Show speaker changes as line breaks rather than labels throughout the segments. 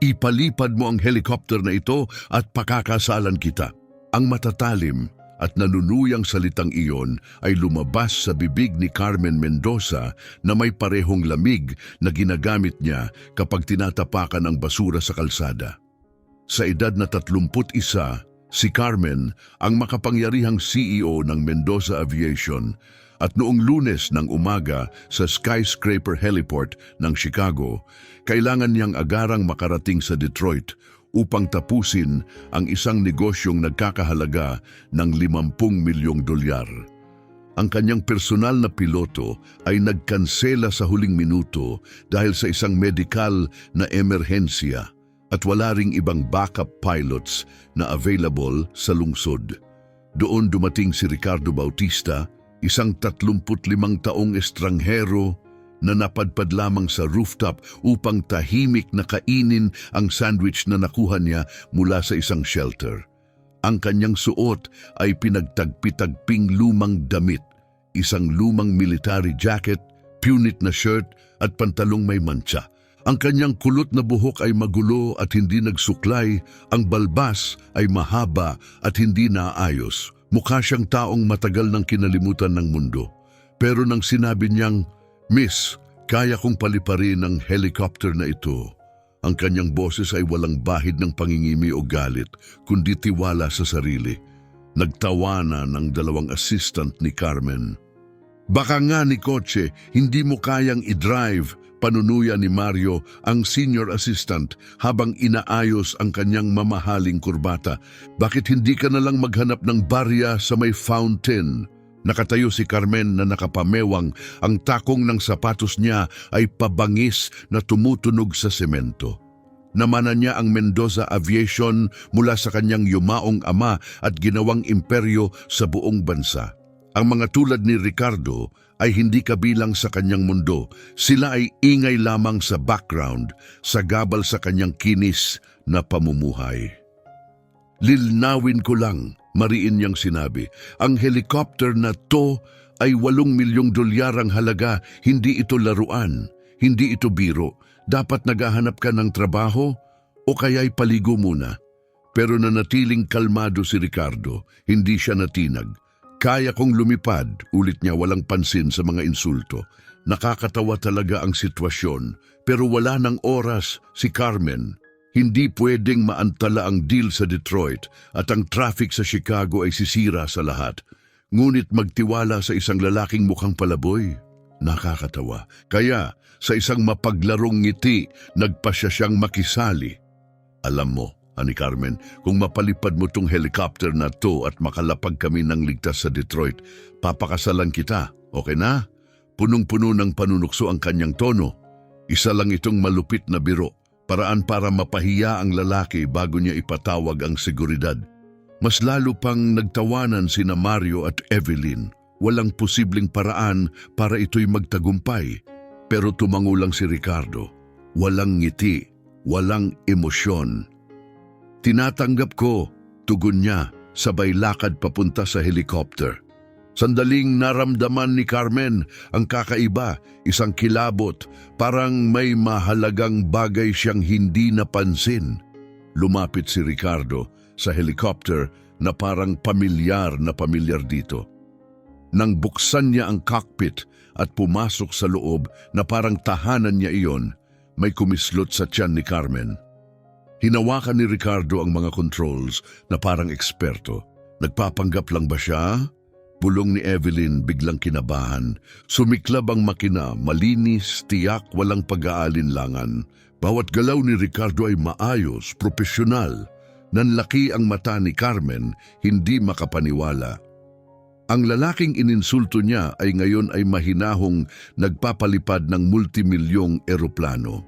Ipalipad mo ang helicopter na ito at pakakasalan kita. Ang matatalim at nanunuyang salitang iyon ay lumabas sa bibig ni Carmen Mendoza na may parehong lamig na ginagamit niya kapag tinatapakan ang basura sa kalsada. Sa edad na 31, si Carmen ang makapangyarihang CEO ng Mendoza Aviation at noong Lunes ng umaga sa Skyscraper Heliport ng Chicago, kailangan niyang agarang makarating sa Detroit upang tapusin ang isang negosyong nagkakahalaga ng $50 milyong. Ang kanyang personal na piloto ay nagkansela sa huling minuto dahil sa isang medikal na emerhensya at wala ring ibang backup pilots na available sa lungsod. Doon dumating si Ricardo Bautista, isang 35 taong estranghero na napadpad lamang sa rooftop upang tahimik na kainin ang sandwich na nakuha niya mula sa isang shelter. Ang kanyang suot ay pinagtagpi-tagping lumang damit, isang lumang military jacket, punit na shirt at pantalong may mantsa. Ang kanyang kulot na buhok ay magulo at hindi nagsuklay, ang balbas ay mahaba at hindi naayos. Mukha siyang taong matagal nang kinalimutan ng mundo. Pero nang sinabi niyang, "Miss, kaya kong paliparin ang helicopter na ito." Ang kanyang boses ay walang bahid ng pangingimi o galit, kundi tiwala sa sarili. Nagtawanan ang dalawang assistant ni Carmen. "Baka nga ni Kotse, hindi mo kayang i-drive," panunuya ni Mario, ang senior assistant, habang inaayos ang kanyang mamahaling kurbata. "Bakit hindi ka na lang maghanap ng barya sa may fountain?" Nakatayo si Carmen na nakapamewang, ang takong ng sapatos niya ay pabangis na tumutunog sa semento. Namanan niya ang Mendoza Aviation mula sa kanyang yumaong ama at ginawang imperyo sa buong bansa. Ang mga tulad ni Ricardo ay hindi kabilang sa kanyang mundo. Sila ay ingay lamang sa background, sagabal sa kanyang kinis na pamumuhay. "Lilnawin ko lang," mariin niyang sinabi, "ang helicopter na to ay $8 milyong ang halaga. Hindi ito laruan, hindi ito biro. Dapat naghahanap ka ng trabaho o kaya'y paligo muna." Pero nanatiling kalmado si Ricardo, hindi siya natinag. "Kaya kong lumipad," ulit niya walang pansin sa mga insulto. Nakakatawa talaga ang sitwasyon, pero wala ng oras si Carmen. Hindi pwedeng maantala ang deal sa Detroit at ang traffic sa Chicago ay sisira sa lahat. Ngunit magtiwala sa isang lalaking mukhang palaboy. Nakakatawa. Kaya sa isang mapaglarong ngiti, nagpasya siyang makisali. "Alam mo, ani Carmen, kung mapalipad mo tong helicopter na to at makalapag kami ng ligtas sa Detroit, papakasalan kita, okay na?" Punong-puno ng panunukso ang kanyang tono. Isa lang itong malupit na biro, paraan para mapahiya ang lalaki bago niya ipatawag ang seguridad. Mas lalo pang nagtawanan sina Mario at Evelyn. Walang posibleng paraan para ito'y magtagumpay. Pero tumango lang si Ricardo. Walang ngiti, walang emosyon. "Tinatanggap ko," tugon niya, sabay lakad papunta sa helicopter. Sandaling naramdaman ni Carmen ang kakaiba, isang kilabot, parang may mahalagang bagay siyang hindi napansin. Lumapit si Ricardo sa helicopter na parang pamilyar dito. Nang buksan niya ang cockpit at pumasok sa loob na parang tahanan niya iyon, may kumislot sa tiyan ni Carmen. Hinawakan ni Ricardo ang mga controls na parang eksperto. Nagpapanggap lang ba siya? Bulong ni Evelyn, biglang kinabahan. Sumiklab ang makina, malinis, tiyak, walang pag-aalinlangan. Bawat galaw ni Ricardo ay maayos, propesyonal. Nanlaki ang mata ni Carmen, hindi makapaniwala. Ang lalaking ininsulto niya ay ngayon ay mahinahong nagpapalipad ng multimilyong eroplano.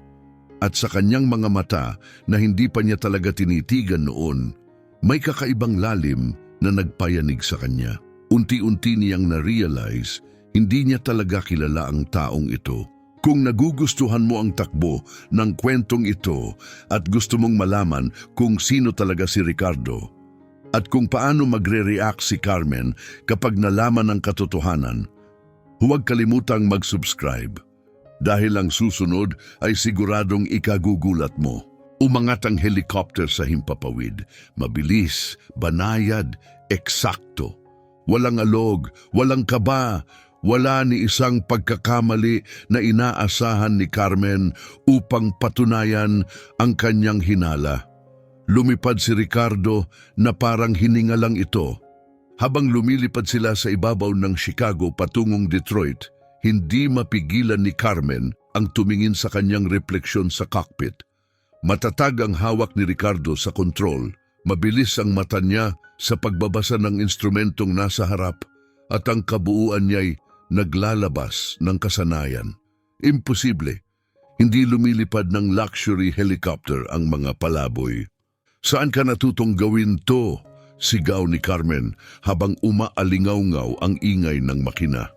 At sa kanyang mga mata na hindi pa niya talaga tinitigan noon, may kakaibang lalim na nagpayanig sa kanya. Unti-unti niyang na-realize, hindi niya talaga kilala ang taong ito. Kung nagugustuhan mo ang takbo ng kwentong ito at gusto mong malaman kung sino talaga si Ricardo at kung paano magre-react si Carmen kapag nalaman ang katotohanan, huwag kalimutang mag-subscribe dahil ang susunod ay siguradong ikagugulat mo. Umangat ang helicopter sa himpapawid. Mabilis, banayad, eksakto. Walang alog, walang kaba, wala ni isang pagkakamali na inaasahan ni Carmen upang patunayan ang kanyang hinala. Lumipad si Ricardo na parang hininga lang ito. Habang lumilipad sila sa ibabaw ng Chicago patungong Detroit, hindi mapigilan ni Carmen ang tumingin sa kanyang refleksyon sa cockpit. Matatag ang hawak ni Ricardo sa kontrol. Mabilis ang mata niya sa pagbabasa ng instrumentong nasa harap at ang kabuuan niya'y naglalabas ng kasanayan. Imposible. Hindi lumilipad ng luxury helicopter ang mga palaboy. Saan ka natutong gawin to? Sigaw ni Carmen habang umaalingaw-ngaw ang ingay ng makina.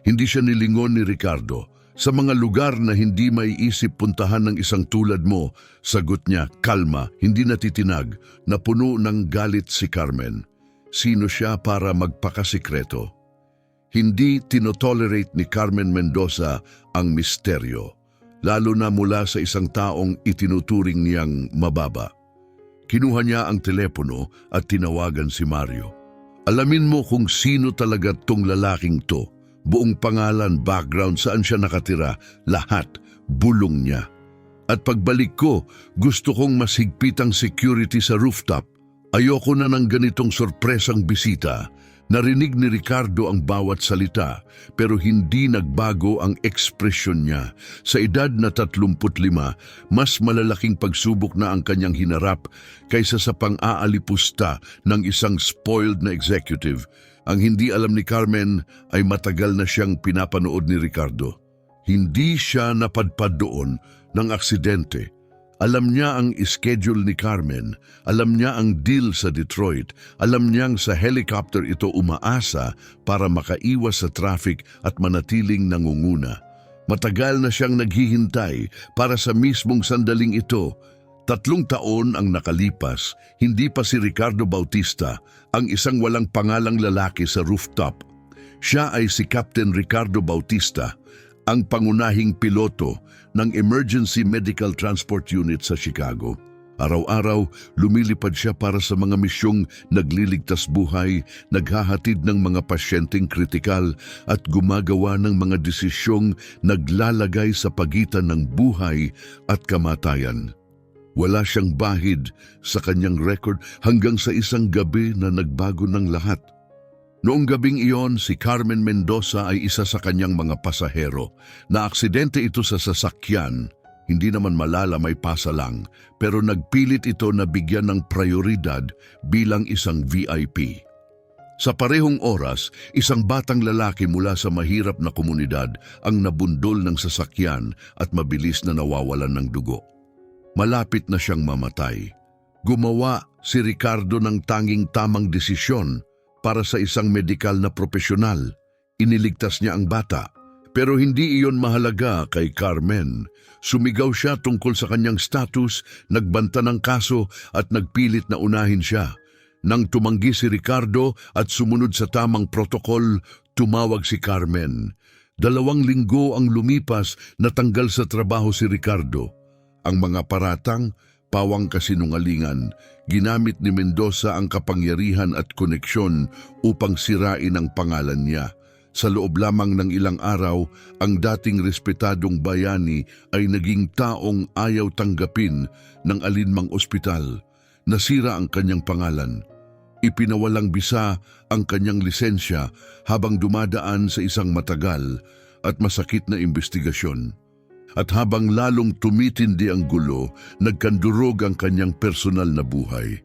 Hindi siya nilingon ni Ricardo. Sa mga lugar na hindi maiisip puntahan ng isang tulad mo, sagot niya, kalma, hindi natitinag, na puno ng galit si Carmen. Sino siya para magpakasikreto? Hindi tinotolerate ni Carmen Mendoza ang misteryo, lalo na mula sa isang taong itinuturing niyang mababa. Kinuha niya ang telepono at tinawagan si Mario. Alamin mo kung sino talaga tong lalaking to. Buong pangalan, background, saan siya nakatira, lahat, bulong niya. At pagbalik ko, gusto kong mas higpit ang security sa rooftop. Ayoko na ng ganitong sorpresang bisita. Narinig ni Ricardo ang bawat salita, pero hindi nagbago ang ekspresyon niya. Sa edad na 35, mas malalaking pagsubok na ang kanyang hinarap kaysa sa pang-aalipusta ng isang spoiled na executive. Ang hindi alam ni Carmen ay matagal na siyang pinapanood ni Ricardo. Hindi siya napadpad doon ng aksidente. Alam niya ang schedule ni Carmen, alam niya ang deal sa Detroit, alam niyang sa helicopter ito umaasa para makaiwas sa traffic at manatiling nangunguna. Matagal na siyang naghihintay para sa mismong sandaling ito. 3 taon ang nakalipas, hindi pa si Ricardo Bautista ang isang walang pangalang lalaki sa rooftop. Siya ay si Captain Ricardo Bautista, ang pangunahing piloto ng Emergency Medical Transport Unit sa Chicago. Araw-araw, lumilipad siya para sa mga misyong nagliligtas buhay, naghahatid ng mga pasyenteng kritikal at gumagawa ng mga desisyong naglalagay sa pagitan ng buhay at kamatayan. Wala siyang bahid sa kanyang record hanggang sa isang gabi na nagbago ng lahat. Noong gabing iyon, si Carmen Mendoza ay isa sa kanyang mga pasahero. Naaksidente ito sa sasakyan. Hindi naman malala, may pasa lang, pero nagpilit ito na bigyan ng prioridad bilang isang VIP. Sa parehong oras, isang batang lalaki mula sa mahirap na komunidad ang nabundol ng sasakyan at mabilis na nawawalan ng dugo. Malapit na siyang mamatay. Gumawa si Ricardo ng tanging tamang desisyon para sa isang medikal na profesional. Iniligtas niya ang bata. Pero hindi iyon mahalaga kay Carmen. Sumigaw siya tungkol sa kanyang status, nagbanta ng kaso at nagpilit na unahin siya. Nang tumanggi si Ricardo at sumunod sa tamang protokol, tumawag si Carmen. 2 linggo ang lumipas, natanggal sa trabaho si Ricardo. Ang mga paratang, pawang kasinungalingan, ginamit ni Mendoza ang kapangyarihan at koneksyon upang sirain ang pangalan niya. Sa loob lamang ng ilang araw, ang dating respetadong bayani ay naging taong ayaw tanggapin ng alinmang ospital. Nasira ang kanyang pangalan. Ipinawalang bisa ang kanyang lisensya habang dumadaan sa isang matagal at masakit na investigasyon. At habang lalong tumitindi ang gulo, nagkandurog ang kanyang personal na buhay.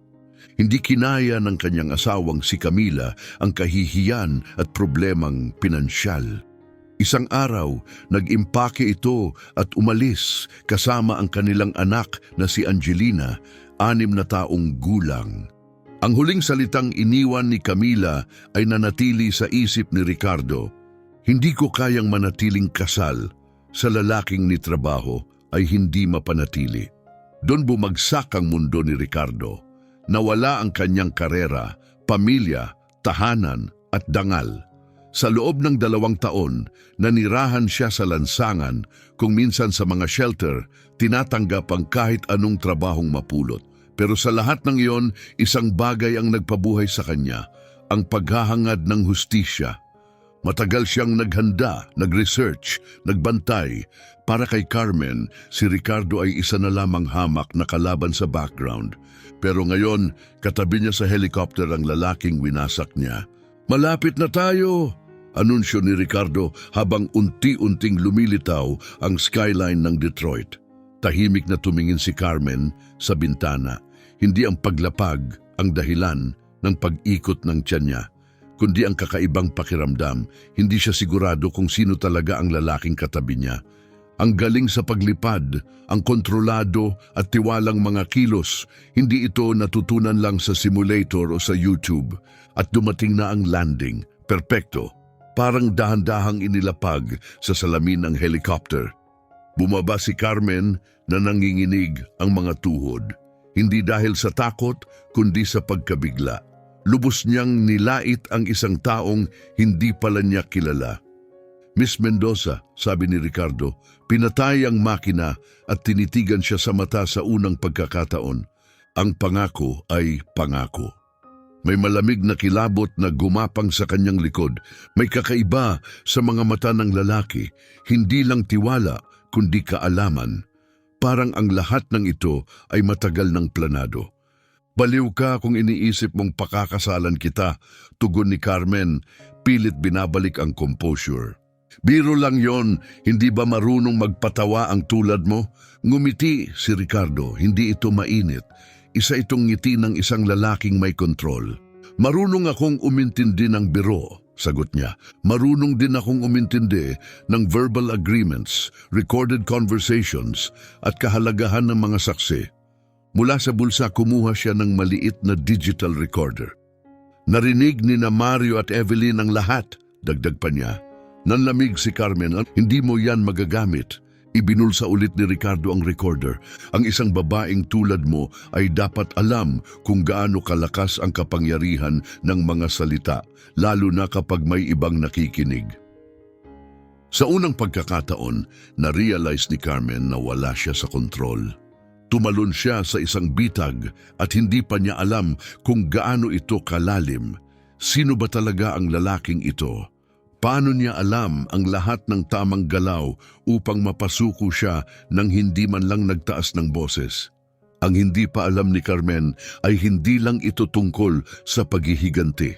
Hindi kinaya ng kanyang asawang si Camila ang kahihiyan at problemang pinansyal. Isang araw, nag-impake ito at umalis kasama ang kanilang anak na si Angelina, 6 na taong gulang. Ang huling salitang iniwan ni Camila ay nanatili sa isip ni Ricardo. Hindi ko kayang manatiling kasal sa lalaking ni trabaho ay hindi mapanatili. Doon bumagsak ang mundo ni Ricardo. Nawala ang kanyang karera, pamilya, tahanan at dangal. Sa loob ng 2 taon, nanirahan siya sa lansangan, kung minsan sa mga shelter, tinatanggap ang kahit anong trabahong mapulot. Pero sa lahat ng iyon, isang bagay ang nagpabuhay sa kanya, ang paghahangad ng hustisya. Matagal siyang naghanda, nag-research, nagbantay. Para kay Carmen, si Ricardo ay isa na lamang hamak na kalaban sa background. Pero ngayon, katabi niya sa helicopter ang lalaking winasak niya. "Malapit na tayo!" anunsyo ni Ricardo habang unti-unting lumilitaw ang skyline ng Detroit. Tahimik na tumingin si Carmen sa bintana. Hindi ang paglapag ang dahilan ng pag-ikot ng tiyan niya, kundi ang kakaibang pakiramdam. Hindi siya sigurado kung sino talaga ang lalaking katabi niya. Ang galing sa paglipad, ang kontrolado at tiwalang mga kilos, hindi ito natutunan lang sa simulator o sa YouTube. At dumating na ang landing, perpekto, parang dahan-dahang inilapag sa salamin ng helicopter. Bumaba si Carmen na nanginginig ang mga tuhod. Hindi dahil sa takot, kundi sa pagkabigla. Lubos niyang nilait ang isang taong hindi pala niya kilala. "Miss Mendoza," sabi ni Ricardo, pinatay ang makina at tinitigan siya sa mata sa unang pagkakataon. Ang pangako ay pangako. May malamig na kilabot na gumapang sa kanyang likod. May kakaiba sa mga mata ng lalaki, hindi lang tiwala, kundi kaalaman. Parang ang lahat ng ito ay matagal ng planado. "Baliw ka kung iniisip mong pakakasalan kita," tugon ni Carmen, pilit binabalik ang composure. "Biro lang yon, hindi ba marunong magpatawa ang tulad mo?" Ngumiti si Ricardo, hindi ito mainit. Isa itong ngiti ng isang lalaking may kontrol. "Marunong akong umintindi ng biro," sagot niya. "Marunong din akong umintindi ng verbal agreements, recorded conversations, at kahalagahan ng mga saksi." Mula sa bulsa kumuha siya ng maliit na digital recorder. "Narinig ni na Mario at Evelyn ang lahat," dagdag pa niya. Nanlamig si Carmen. "Hindi mo yan magagamit." Ibinulsa ulit ni Ricardo ang recorder. "Ang isang babaeng tulad mo ay dapat alam kung gaano kalakas ang kapangyarihan ng mga salita, lalo na kapag may ibang nakikinig." Sa unang pagkakataon, na-realize ni Carmen na wala siya sa kontrol. Tumalon siya sa isang bitag at hindi pa niya alam kung gaano ito kalalim. Sino ba talaga ang lalaking ito? Paano niya alam ang lahat ng tamang galaw upang mapasuko siya nang hindi man lang nagtaas ng boses? Ang hindi pa alam ni Carmen ay hindi lang ito tungkol sa paghihiganti.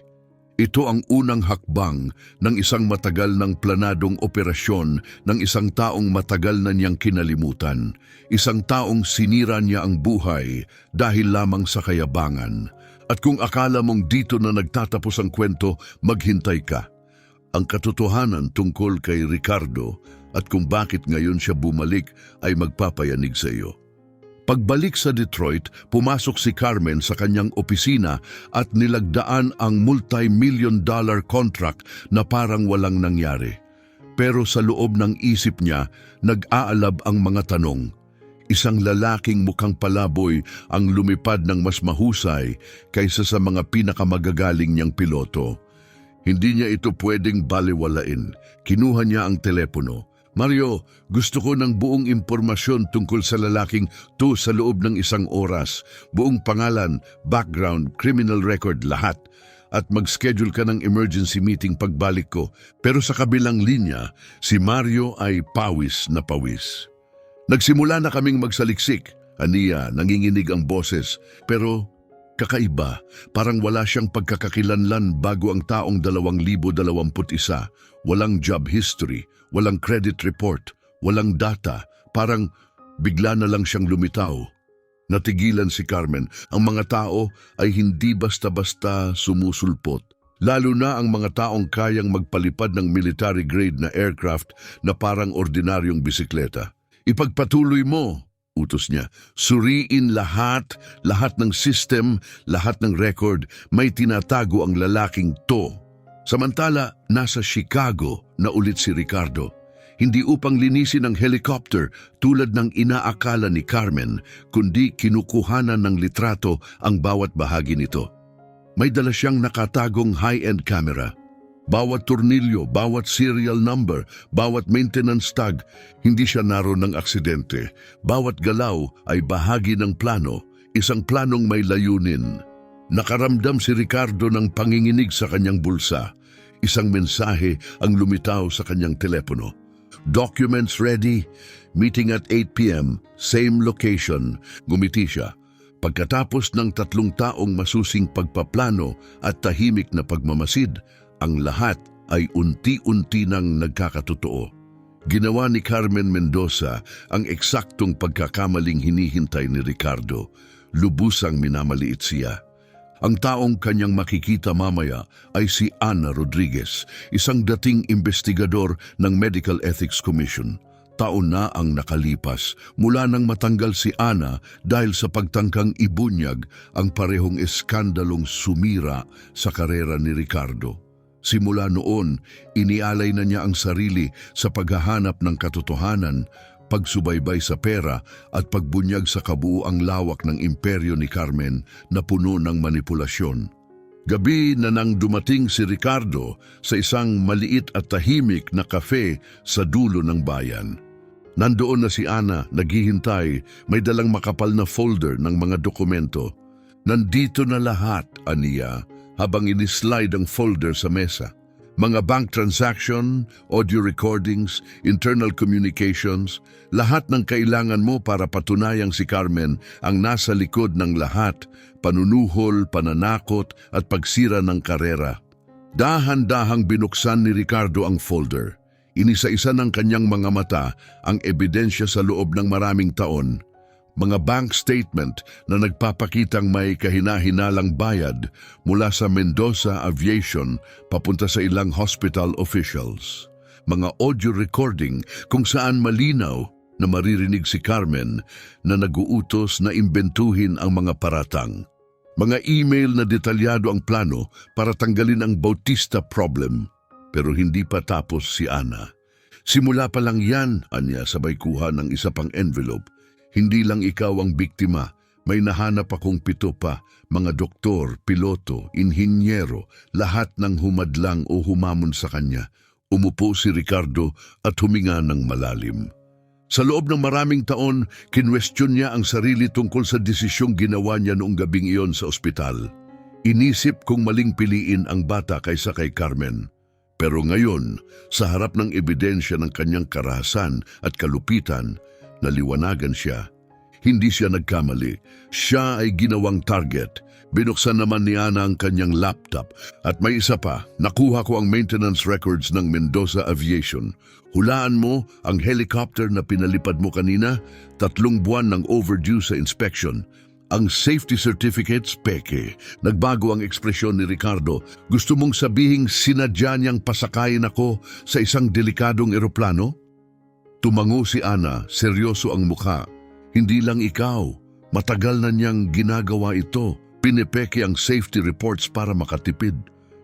Ito ang unang hakbang ng isang matagal ng planadong operasyon ng isang taong matagal na niyang kinalimutan. Isang taong sinira niya ang buhay dahil lamang sa kayabangan. At kung akala mong dito na nagtatapos ang kwento, maghintay ka. Ang katotohanan tungkol kay Ricardo at kung bakit ngayon siya bumalik ay magpapayanig sa iyo. Pagbalik sa Detroit, pumasok si Carmen sa kanyang opisina at nilagdaan ang multi-million-dollar contract na parang walang nangyari. Pero sa loob ng isip niya, nag-aalab ang mga tanong. Isang lalaking mukhang palaboy ang lumipad ng mas mahusay kaysa sa mga pinakamagagaling niyang piloto. Hindi niya ito pwedeng baliwalain. Kinuha niya ang telepono. "Mario, gusto ko ng buong impormasyon tungkol sa lalaking to sa loob ng 1 oras. Buong pangalan, background, criminal record, lahat. At mag-schedule ka ng emergency meeting pagbalik ko." Pero sa kabilang linya, si Mario ay pawis na pawis. "Nagsimula na kaming magsaliksik," aniya, nanginginig ang boses. Pero kakaiba, parang wala siyang pagkakakilanlan bago ang taong 2021. Walang job history, walang credit report, walang data. Parang bigla na lang siyang lumitaw. Natigilan si Carmen. Ang mga tao ay hindi basta-basta sumusulpot. Lalo na ang mga taong kayang magpalipad ng military grade na aircraft na parang ordinaryong bisikleta. "Ipagpatuloy mo," utos niya. "Suriin lahat ng system, lahat ng record. May tinatago ang lalaking to." Samantala, nasa Chicago na ulit si Ricardo. Hindi upang linisin ang helicopter tulad ng inaakala ni Carmen, kundi kinukuhanan ng litrato ang bawat bahagi nito. May dala siyang nakatagong high-end camera. Bawat tornilyo, bawat serial number, bawat maintenance tag, hindi siya naroon ng aksidente. Bawat galaw ay bahagi ng plano, isang planong may layunin. Nakaramdam si Ricardo ng panginginig sa kanyang bulsa. Isang mensahe ang lumitaw sa kanyang telepono. Documents ready, meeting at 8 p.m., same location. Gumiti siya. Pagkatapos ng 3 taong masusing pagpaplano at tahimik na pagmamasid, ang lahat ay unti-unti nang nagkakatotoo. Ginawa ni Carmen Mendoza ang eksaktong pagkakamaling hinihintay ni Ricardo. Lubusang minamaliit siya. Ang taong kanyang makikita mamaya ay si Ana Rodriguez, isang dating investigador ng Medical Ethics Commission. Taon na ang nakalipas mula nang matanggal si Ana dahil sa pagtangkang ibunyag ang parehong eskandalong sumira sa karera ni Ricardo. Simula noon, inialay na niya ang sarili sa paghahanap ng katotohanan, pagsubaybay sa pera at pagbunyag sa kabuuang lawak ng imperyo ni Carmen na puno ng manipulasyon. Gabi na nang dumating si Ricardo sa isang maliit at tahimik na kafe sa dulo ng bayan. Nandoon na si Ana, naghihintay, may dalang makapal na folder ng mga dokumento. Nandito na lahat, aniya, habang inislide ang folder sa mesa. Mga bank transaction, audio recordings, internal communications, lahat ng kailangan mo para patunayang si Carmen ang nasa likod ng lahat, panunuhol, pananakot at pagsira ng karera. Dahan-dahang binuksan ni Ricardo ang folder. Inisa-isa ng kanyang mga mata ang ebidensya sa loob ng maraming taon. Mga bank statement na nagpapakitang may kahina-hinalang bayad mula sa Mendoza Aviation papunta sa ilang hospital officials. Mga audio recording kung saan malinaw na maririnig si Carmen na naguutos na imbentuhin ang mga paratang. Mga email na detalyado ang plano para tanggalin ang Bautista problem. Pero hindi pa tapos si Ana. Simula pa lang yan, anya sabay kuha ng isa pang envelope. Hindi lang ikaw ang biktima, may nahanap akong 7 pa, mga doktor, piloto, inhinyero, lahat ng humadlang o humamon sa kanya. Umupo si Ricardo at huminga ng malalim. Sa loob ng maraming taon, kinwestiyon niya ang sarili tungkol sa desisyong ginawa niya noong gabing iyon sa ospital. Inisip kung maling piliin ang bata kaysa kay Carmen. Pero ngayon, sa harap ng ebidensya ng kanyang karahasan at kalupitan, naliwanagan siya. Hindi siya nagkamali. Siya ay ginawang target. Binuksan naman ni Ana ang kanyang laptop. At may isa pa, nakuha ko ang maintenance records ng Mendoza Aviation. Hulaan mo ang helicopter na pinalipad mo kanina, 3 buwan ng overdue sa inspection. Ang safety certificates, peke. Nagbago ang ekspresyon ni Ricardo. Gusto mong sabihing sinadya niyang pasakayin ako sa isang delikadong eroplano? Tumango si Ana, seryoso ang mukha. Hindi lang ikaw, matagal na niyang ginagawa ito. Pinepeke ang safety reports para makatipid.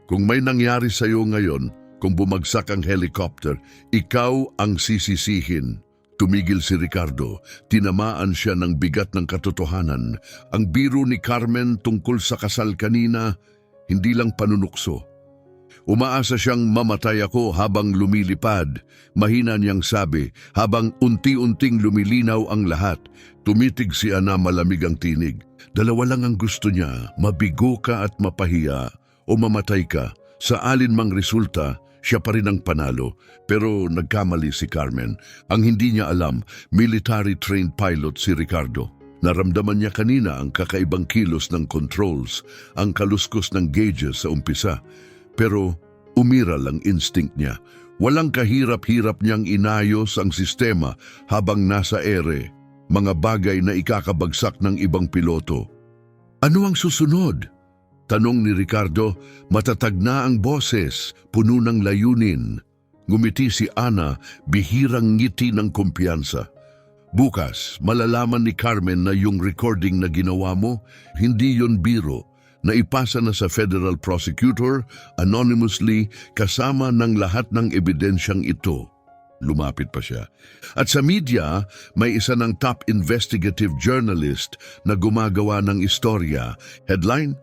Kung may nangyari sa iyo ngayon, kung bumagsak ang helicopter, ikaw ang sisisihin. Tumigil si Ricardo. Tinamaan siya ng bigat ng katotohanan. Ang biro ni Carmen tungkol sa kasal kanina, hindi lang panunukso. Umaasa siyang mamatay ako habang lumilipad. Mahina niyang sabi, habang unti-unting lumilinaw ang lahat. Tumitig si Ana, malamig ang tinig. 2 lang ang gusto niya, mabigo ka at mapahiya o mamatay ka. Sa alinmang resulta, siya pa rin ang panalo. Pero nagkamali si Carmen. Ang hindi niya alam, military-trained pilot si Ricardo. Naramdaman niya kanina ang kakaibang kilos ng controls, ang kaluskos ng gauges sa umpisa. Pero umiral ang instinct niya. Walang kahirap-hirap niyang inayos ang sistema habang nasa ere, mga bagay na ikakabagsak ng ibang piloto. Ano ang susunod? Tanong ni Ricardo, matatag na ang boses, puno ng layunin. Ngumiti si Ana, bihirang ngiti ng kumpiyansa. Bukas, malalaman ni Carmen na yung recording na ginawa mo, hindi yon biro. Naipasa na sa federal prosecutor, anonymously, kasama ng lahat ng ebidensyang ito. Lumapit pa siya. At sa media, may isa ng top investigative journalist na gumagawa ng istorya. Headline,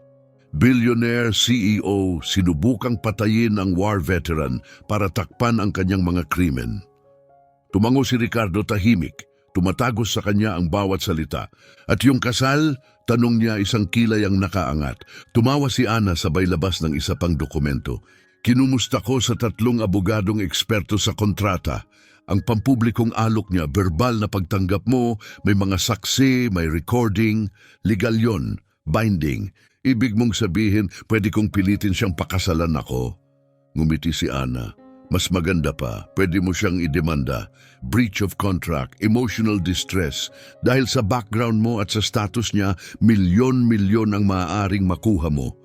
Billionaire CEO sinubukang patayin ang war veteran para takpan ang kanyang mga krimen. Tumango si Ricardo tahimik, tumatagos sa kanya ang bawat salita. At yung kasal, tanong niya isang kilay ang nakaangat. Tumawa si Ana sabay labas ng isa pang dokumento. Kinumusta ko sa 3 abogadong eksperto sa kontrata. Ang pampublikong alok niya, verbal na pagtanggap mo, may mga saksi, may recording, legal yon, binding. Ibig mong sabihin, pwede kong pilitin siyang pakasalan ako? Ngumiti si Ana. Mas maganda pa, pwede mo siyang idemanda. Breach of contract, emotional distress. Dahil sa background mo at sa status niya, milyon-milyon ang maaaring makuha mo.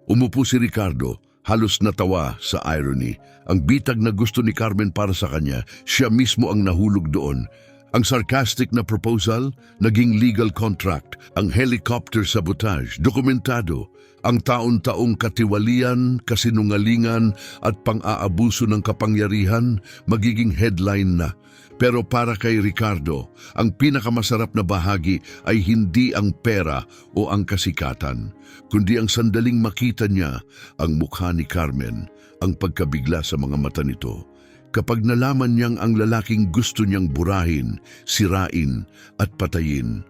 Umupo si Ricardo, halos natawa sa irony. Ang bitag na gusto ni Carmen para sa kanya, siya mismo ang nahulog doon. Ang sarcastic na proposal, naging legal contract. Ang helicopter sabotage, dokumentado. Ang taon-taong katiwalian, kasinungalingan at pang-aabuso ng kapangyarihan, magiging headline na. Pero para kay Ricardo, ang pinakamasarap na bahagi ay hindi ang pera o ang kasikatan, kundi ang sandaling makita niya ang mukha ni Carmen, ang pagkabigla sa mga mata nito. Kapag nalaman niyang ang lalaking gusto niyang burahin, sirain at patayin,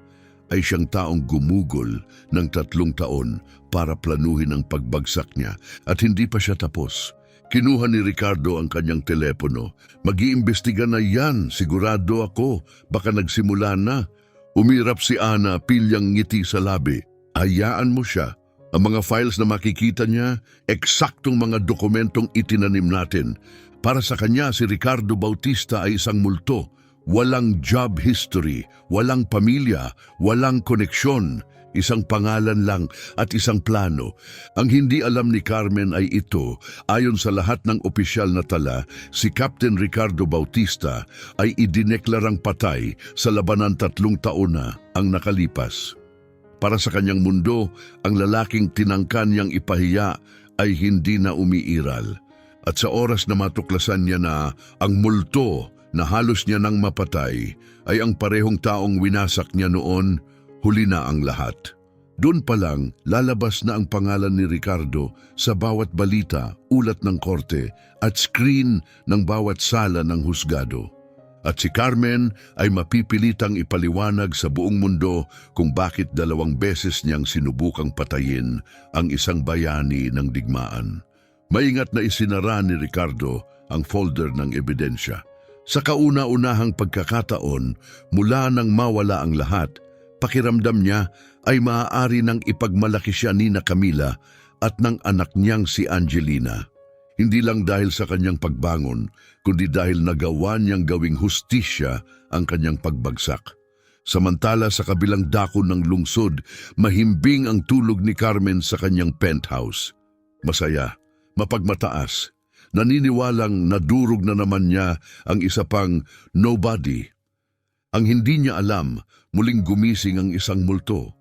ay siyang taong gumugol ng 3 taon para planuhin ang pagbagsak niya at hindi pa siya tapos. Kinuha ni Ricardo ang kanyang telepono. Mag-iimbestiga na yan, sigurado ako, baka nagsimula na. Umirap si Ana, pilyang ngiti sa labi. Hayaan mo siya. Ang mga files na makikita niya, eksaktong mga dokumentong itinanim natin. Para sa kanya, si Ricardo Bautista ay isang multo. Walang job history, walang pamilya, walang koneksyon. Isang pangalan lang at isang plano. Ang hindi alam ni Carmen ay ito, ayon sa lahat ng opisyal na tala, si Captain Ricardo Bautista ay idineklarang patay sa labanan 3 taon na ang nakalipas. Para sa kanyang mundo, ang lalaking tinangkan niyang ipahiya ay hindi na umiiral. At sa oras na matuklasan niya na ang multo na halos niya nang mapatay ay ang parehong taong winasak niya noon, huli na ang lahat. Doon pa lang, lalabas na ang pangalan ni Ricardo sa bawat balita, ulat ng korte at screen ng bawat sala ng husgado. At si Carmen ay mapipilitang ipaliwanag sa buong mundo kung bakit 2 beses niyang sinubukang patayin ang isang bayani ng digmaan. Maingat na isinara ni Ricardo ang folder ng ebidensya. Sa kauna-unahang pagkakataon, mula nang mawala ang lahat, pakiramdam niya ay maaari nang ipagmalaki siya ni Camila at ng anak niyang si Angelina. Hindi lang dahil sa kanyang pagbangon, kundi dahil nagawa niyang gawing hustisya ang kanyang pagbagsak. Samantala sa kabilang dako ng lungsod, mahimbing ang tulog ni Carmen sa kanyang penthouse. Masaya, mapagmataas, naniniwalang nadurog na naman niya ang isa pang nobody. Ang hindi niya alam, muling gumising ang isang multo.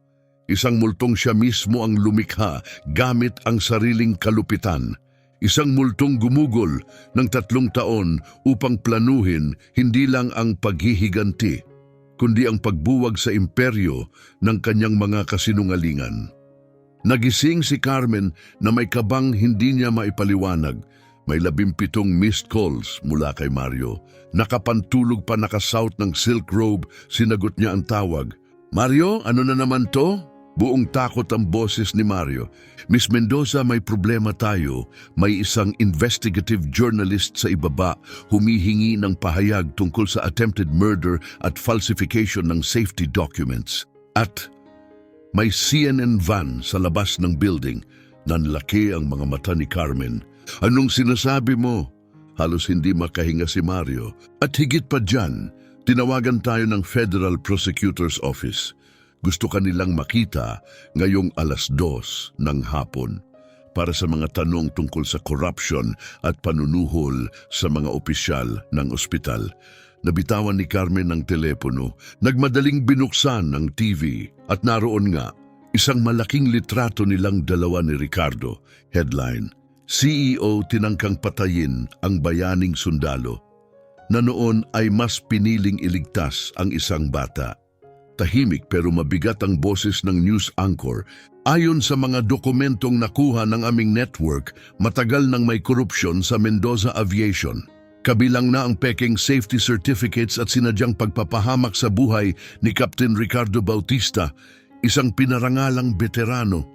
Isang multong siya mismo ang lumikha gamit ang sariling kalupitan. Isang multong gumugol ng 3 taon upang planuhin hindi lang ang paghihiganti, kundi ang pagbuwag sa imperyo ng kanyang mga kasinungalingan. Nagising si Carmen na may kabang hindi niya maipaliwanag. May 17 missed calls mula kay Mario. Nakapantulog pa nakasuot ng silk robe, sinagot niya ang tawag. Mario, ano na naman to? Buong takot ang boses ni Mario. Miss Mendoza, may problema tayo. May isang investigative journalist sa ibaba humihingi ng pahayag tungkol sa attempted murder at falsification ng safety documents. At may CNN van sa labas ng building. Nanlaki ang mga mata ni Carmen. Anong sinasabi mo? Halos hindi makahinga si Mario. At higit pa dyan, tinawagan tayo ng Federal Prosecutor's Office. Gusto kanilang makita ngayong 2:00 ng hapon para sa mga tanong tungkol sa corruption at panunuhol sa mga opisyal ng ospital. Nabitawan ni Carmen ng telepono, nagmadaling binuksan ng TV at naroon nga isang malaking litrato nilang dalawa ni Ricardo. Headline, CEO tinangkang patayin ang bayaning sundalo na noon ay mas piniling iligtas ang isang bata. Tahimik pero mabigat ang boses ng news anchor. Ayon sa mga dokumentong nakuha ng aming network, matagal nang may korupsyon sa Mendoza Aviation. Kabilang na ang peking safety certificates at sinadyang pagpapahamak sa buhay ni Captain Ricardo Bautista, isang pinarangalang veterano.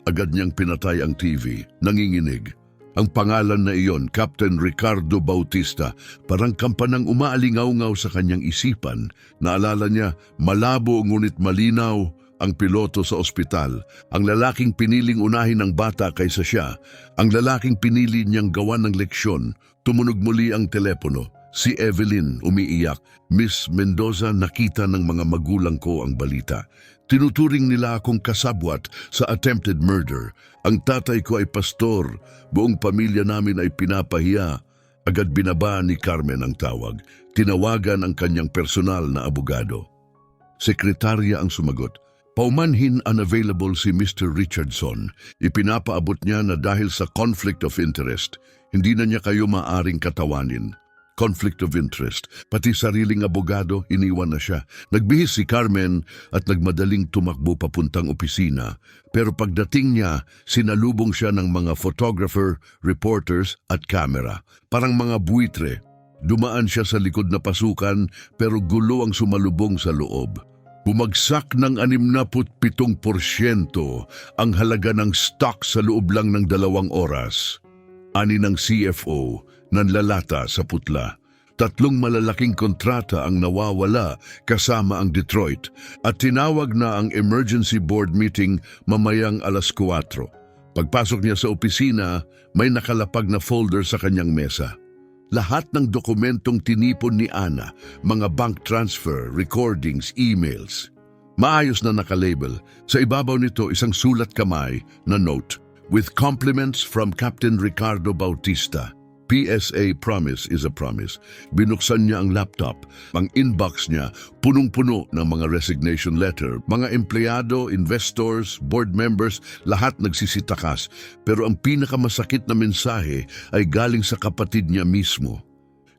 Agad niyang pinatay ang TV, nanginginig. Ang pangalan na iyon, Captain Ricardo Bautista, parang kampanang umaalingaw-ngaw sa kanyang isipan. Naalala niya, malabo ngunit malinaw ang piloto sa ospital. Ang lalaking piniling unahin ng bata kaysa siya. Ang lalaking pinili niyang gawan ng leksyon. Tumunog muli ang telepono. Si Evelyn umiiyak. Miss Mendoza, nakita ng mga magulang ko ang balita. Tinuturing nila akong kasabwat sa attempted murder. Ang tatay ko ay pastor. Buong pamilya namin ay pinapahiya. Agad binaba ni Carmen ang tawag. Tinawagan ang kanyang personal na abogado. Sekretarya ang sumagot. Paumanhin unavailable si Mr. Richardson. Ipinapaabot niya na dahil sa conflict of interest, hindi na niya kayo maaring katawanin. Conflict of interest. Pati sariling abogado, iniwan na siya. Nagbihis si Carmen at nagmadaling tumakbo papuntang opisina. Pero pagdating niya, sinalubong siya ng mga photographer, reporters at camera. Parang mga buitre. Dumaan siya sa likod na pasukan pero gulo ang sumalubong sa loob. Bumagsak ng 67% ang halaga ng stock sa loob lang ng 2 oras. Ani ng CFO, nanlalata sa putla. 3 malalaking kontrata ang nawawala kasama ang Detroit at tinawag na ang emergency board meeting mamayang 4:00. Pagpasok niya sa opisina, may nakalapag na folder sa kanyang mesa. Lahat ng dokumentong tinipon ni Ana, mga bank transfer, recordings, emails. Maayos na nakalabel. Sa ibabaw nito isang sulat kamay na note, "With compliments from Captain Ricardo Bautista. PSA, promise is a promise." Binuksan niya ang laptop. Ang inbox niya punong-puno ng mga resignation letter. Mga empleyado, investors, board members, lahat nagsisitakas. Pero ang pinakamasakit na mensahe ay galing sa kapatid niya mismo.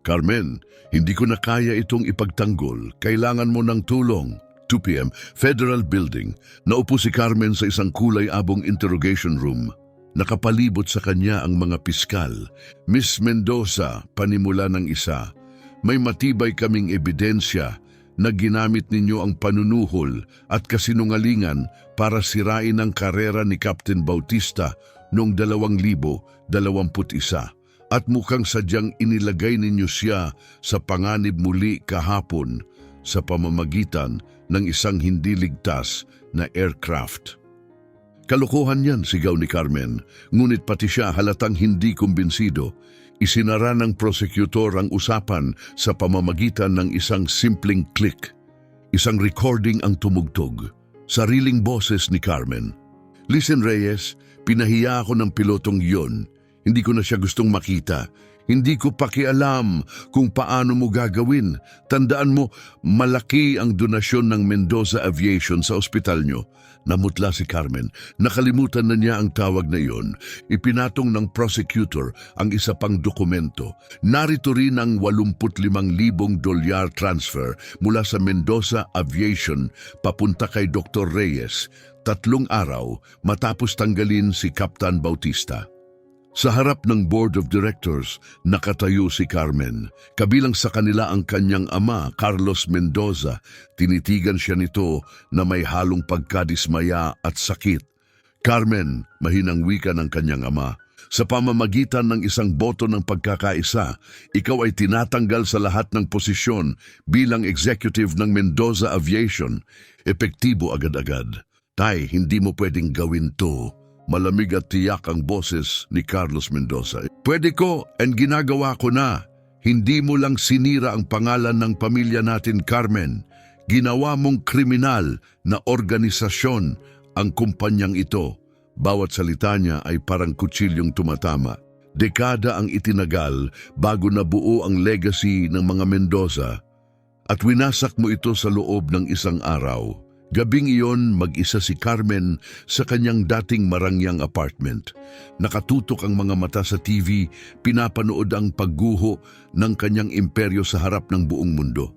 "Carmen, hindi ko na kaya itong ipagtanggol. Kailangan mo ng tulong." 2 p.m., Federal Building. Naupo si Carmen sa isang kulay-abong interrogation room. Nakapalibot sa kanya ang mga piskal. "Miss Mendoza," panimula ng isa, "may matibay kaming ebidensya na ginamit ninyo ang panunuhol at kasinungalingan para sirain ang karera ni Captain Bautista noong 2021 at mukhang sadyang inilagay ninyo siya sa panganib muli kahapon sa pamamagitan ng isang hindi ligtas na aircraft." Kalokohan yan, sigaw ni Carmen, ngunit pati siya halatang hindi kumbinsido. Isinara ng prosecutor ang usapan sa pamamagitan ng isang simpleng click. Isang recording ang tumugtog. Sariling boses ni Carmen. "Listen Reyes, pinahiya ako ng pilotong iyon. Hindi ko na siya gustong makita. Hindi ko pakialam kung paano mo gagawin. Tandaan mo, malaki ang donasyon ng Mendoza Aviation sa ospital nyo." Namutla si Carmen. Nakalimutan na niya ang tawag na iyon. Ipinatong ng prosecutor ang isa pang dokumento. Narito rin ang $85,000 transfer mula sa Mendoza Aviation papunta kay Dr. Reyes. 3 araw matapos tanggalin si Captain Bautista. Sa harap ng Board of Directors, nakatayo si Carmen. Kabilang sa kanila ang kanyang ama, Carlos Mendoza. Tinitigan siya nito na may halong pagkadismaya at sakit. "Carmen," mahinang wika ng kanyang ama, "sa pamamagitan ng isang boto ng pagkakaisa, ikaw ay tinatanggal sa lahat ng posisyon bilang executive ng Mendoza Aviation. Epektibo agad-agad. Tay, hindi mo pwedeng gawin to." Malamig at tiyak ang boses ni Carlos Mendoza. "Pwede ko and ginagawa ko na. Hindi mo lang sinira ang pangalan ng pamilya natin, Carmen. Ginawa mong kriminal na organisasyon ang kumpanyang ito." Bawat salita niya ay parang kutsilyong tumatama. Dekada ang itinagal bago nabuo ang legacy ng mga Mendoza at winasak mo ito sa loob ng isang araw. Gabing iyon, mag-isa si Carmen sa kanyang dating marangyang apartment. Nakatutok ang mga mata sa TV, pinapanood ang pagguho ng kanyang imperyo sa harap ng buong mundo.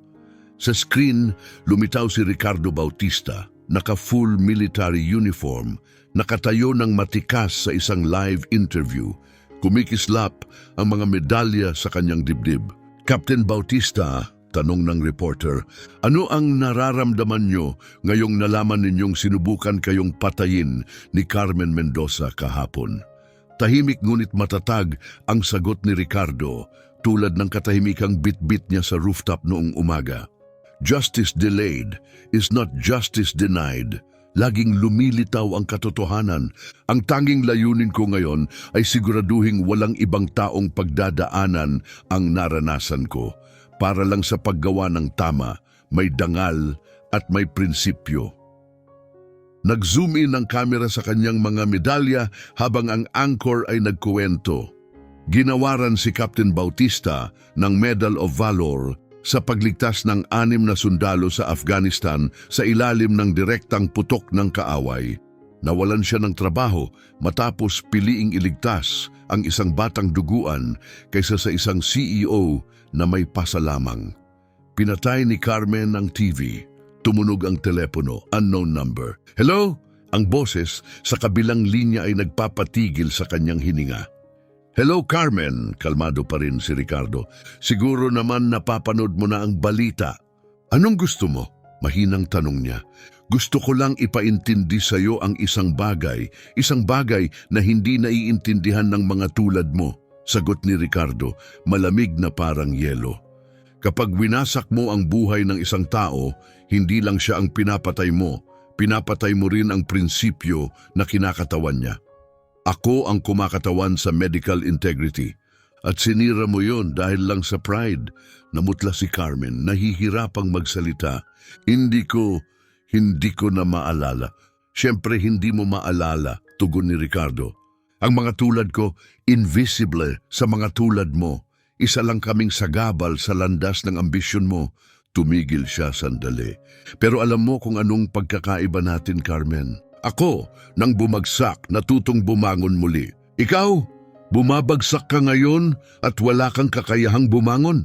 Sa screen, lumitaw si Ricardo Bautista, naka-full military uniform, nakatayo ng matikas sa isang live interview. Kumikislap ang mga medalya sa kanyang dibdib. Captain Bautista, tanong ng reporter, ano ang nararamdaman nyo ngayong nalaman ninyong sinubukan kayong patayin ni Carmen Mendoza kahapon? Tahimik ngunit matatag ang sagot ni Ricardo, tulad ng katahimikang bit-bit niya sa rooftop noong umaga. Justice delayed is not justice denied. Laging lumilitaw ang katotohanan. Ang tanging layunin ko ngayon ay siguraduhing walang ibang taong pagdadaanan ang naranasan ko. Para lang sa paggawa ng tama, may dangal at may prinsipyo. Nag-zoom in ang kamera sa kanyang mga medalya habang ang anchor ay nagkuwento. Ginawaran si Captain Bautista ng Medal of Valor sa pagligtas ng 6 na sundalo sa Afghanistan sa ilalim ng direktang putok ng kaaway. Nawalan siya ng trabaho matapos piliing iligtas ang isang batang duguan kaysa sa isang CEO na may pasalamang. Pinatay ni Carmen ang TV. Tumunog ang telepono, unknown number. Hello? Ang boses sa kabilang linya ay nagpapatigil sa kanyang hininga. Hello Carmen, kalmado pa rin si Ricardo. Siguro naman napapanood mo na ang balita. Anong gusto mo? Mahinang tanong niya. Gusto ko lang ipaintindi sa iyo ang isang bagay na hindi naiintindihan ng mga tulad mo. Sagot ni Ricardo, malamig na parang yelo. Kapag winasak mo ang buhay ng isang tao, hindi lang siya ang pinapatay mo rin ang prinsipyo na kinakatawan niya. Ako ang kumakatawan sa medical integrity at sinira mo yon dahil lang sa pride. Namutla si Carmen, nahihirapang magsalita. Hindi ko na maalala. Siyempre hindi mo maalala, tugon ni Ricardo. Ang mga tulad ko, invisible sa mga tulad mo. Isa lang kaming sagabal sa landas ng ambisyon mo. Tumigil siya sandali. Pero alam mo kung anong pagkakaiba natin, Carmen? Ako, nang bumagsak, natutong bumangon muli. Ikaw, bumabagsak ka ngayon at wala kang kakayahang bumangon.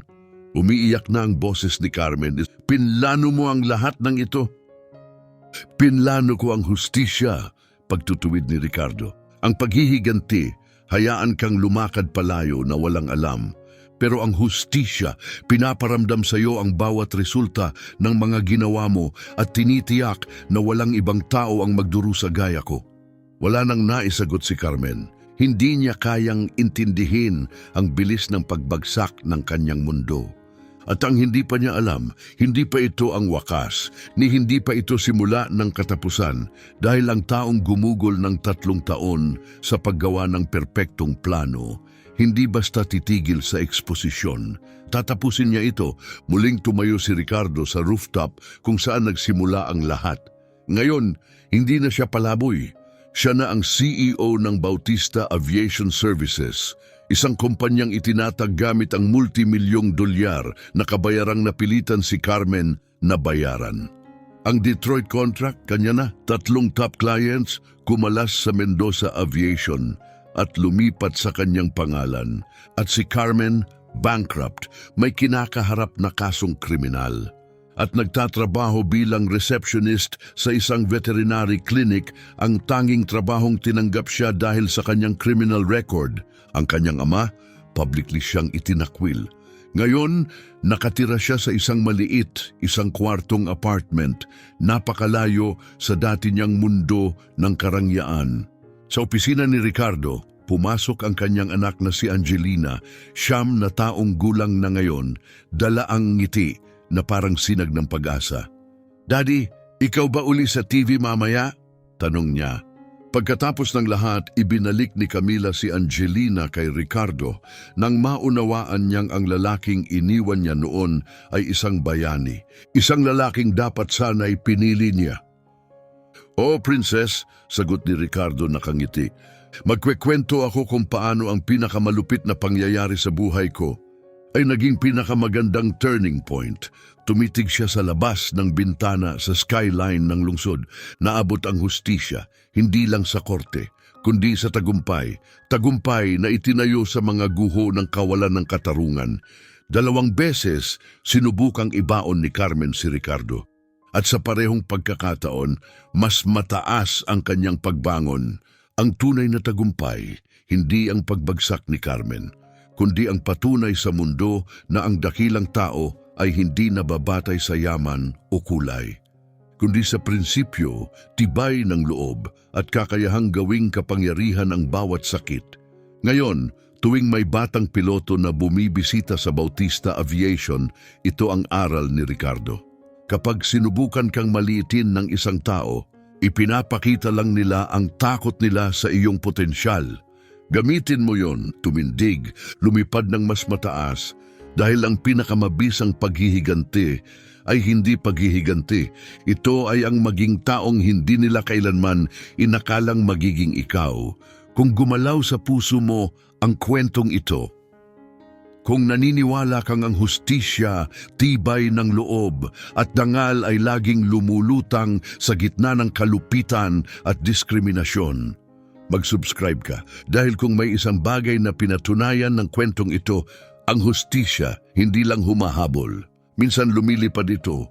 Umiiyak na ang boses ni Carmen. Pinlano mo ang lahat ng ito. Pinlano ko ang hustisya, pagtutuwid ni Ricardo. Ang paghihiganti, hayaan kang lumakad palayo na walang alam. Pero ang hustisya, pinaparamdam sa iyo ang bawat resulta ng mga ginawa mo at tinitiyak na walang ibang tao ang magdurusa gaya ko. Wala nang naisagot si Carmen. Hindi niya kayang intindihin ang bilis ng pagbagsak ng kanyang mundo. At ang hindi pa niya alam, hindi pa ito ang wakas, ni hindi pa ito simula ng katapusan dahil ang taong gumugol ng 3 taon sa paggawa ng perpektong plano, hindi basta titigil sa eksposisyon. Tatapusin niya ito. Muling tumayo si Ricardo sa rooftop kung saan nagsimula ang lahat. Ngayon, hindi na siya palaboy. Siya na ang CEO ng Bautista Aviation Services, isang kumpanyang itinatag gamit ang multimilyong dolyar na kabayarang napilitan si Carmen na bayaran. Ang Detroit contract, kanya na. 3 top clients, kumalas sa Mendoza Aviation at lumipat sa kanyang pangalan. At si Carmen, bankrupt, may kinakaharap na kasong kriminal. At nagtatrabaho bilang receptionist sa isang veterinary clinic, ang tanging trabahong tinanggap siya dahil sa kanyang criminal record. Ang kanyang ama, publicly siyang itinakwil. Ngayon, nakatira siya sa isang kwartong apartment, napakalayo sa dati niyang mundo ng karangyaan. Sa opisina ni Ricardo, pumasok ang kanyang anak na si Angelina, 9 na taong gulang na ngayon, dala ang ngiti na parang sinag ng pag-asa. Daddy, ikaw ba uli sa TV mamaya? Tanong niya. Pagkatapos ng lahat, ibinalik ni Camila si Angelina kay Ricardo nang maunawaan niyang ang lalaking iniwan niya noon ay isang bayani. Isang lalaking dapat sana'y pinili niya. "Oh, princess," sagot ni Ricardo nakangiti. "Magkwekwento ako kung paano ang pinakamalupit na pangyayari sa buhay ko ay naging pinakamagandang turning point." Tumitig siya sa labas ng bintana sa skyline ng lungsod. Naabot ang hustisya, hindi lang sa korte, kundi sa tagumpay. Tagumpay na itinayo sa mga guho ng kawalan ng katarungan. 2 beses sinubukang ibaon ni Carmen si Ricardo. At sa parehong pagkakataon, mas mataas ang kanyang pagbangon. Ang tunay na tagumpay, hindi ang pagbagsak ni Carmen, kundi ang patunay sa mundo na ang dakilang tao ay hindi nababatay sa yaman o kulay, kundi sa prinsipyo, tibay ng loob at kakayahang gawing kapangyarihan ang bawat sakit. Ngayon, tuwing may batang piloto na bumibisita sa Bautista Aviation, ito ang aral ni Ricardo. Kapag sinubukan kang maliitin ng isang tao, ipinapakita lang nila ang takot nila sa iyong potensyal. Gamitin mo yon, tumindig, lumipad ng mas mataas, dahil ang pinakamabisang paghihiganti ay hindi paghihiganti. Ito ay ang maging taong hindi nila kailanman inakalang magiging ikaw. Kung gumalaw sa puso mo ang kwentong ito, kung naniniwala kang ang hustisya, tibay ng loob at dangal ay laging lumulutang sa gitna ng kalupitan at diskriminasyon, mag-subscribe ka dahil kung may isang bagay na pinatunayan ng kwentong ito, ang hustisya hindi lang humahabol. Minsan lumilipad ito